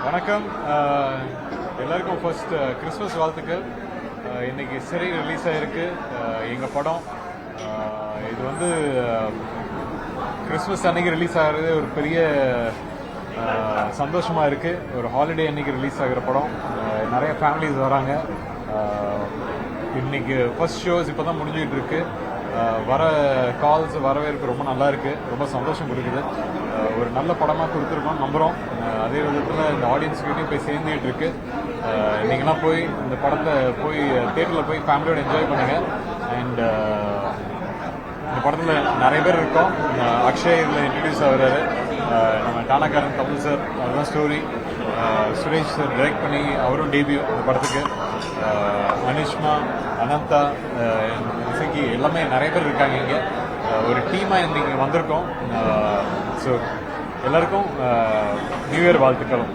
வணக்கம். எல்லாருக்கும் first Christmas வாழ்த்துக்கள். இன்னைக்கு சிறை ரிலீஸ் ஆகிருக்கு எங்கள் படம். இது வந்து கிறிஸ்மஸ் அன்னைக்கு ரிலீஸ் ஆகிறது ஒரு பெரிய சந்தோஷமாக இருக்குது. ஒரு ஹாலிடே அன்னைக்கு ரிலீஸ் ஆகிற படம். நிறைய ஃபேமிலிஸ் வராங்க. இன்னைக்கு ஃபர்ஸ்ட் ஷோஸ் இப்போ தான் முடிஞ்சுக்கிட்டு இருக்கு. வர கால்ஸ் வரவேற்பு ரொம்ப நல்லா இருக்கு, ரொம்ப சந்தோஷம் கொடுக்குது. ஒரு நல்ல படமாக கொடுத்துருக்கோம் நம்புகிறோம். அதே விதத்தில் இந்த ஆடியன்ஸ்கிட்டையும் போய் சேர்ந்துகிட்டு இருக்கு. நீங்களாம் போய் இந்த படத்தை போய் தியேட்டரில் போய் ஃபேமிலியோட என்ஜாய் பண்ணுங்கள். அண்ட் இந்த படத்தில் நிறைய பேர் இருக்கோம். அக்ஷய் இதில் இன்ட்ரடியூஸ் ஆகிறாரு. நம்ம டானாக்காரன் கமல் சார், அதுதான் ஸ்டோரி. சுரேஷ் சார் டைரக்ட் பண்ணி அவரும் டெபியூ இந்த படத்துக்கு. அனிஷ்மா, அனந்தா, இசைக்கு எல்லாமே நிறைய பேர் இருக்காங்க. இங்கே ஒரு டீமாக இன்னைக்கு வந்திருக்கோம். ஸோ எல்லாருக்கும் நியூ இயர் வாழ்த்துக்களும்.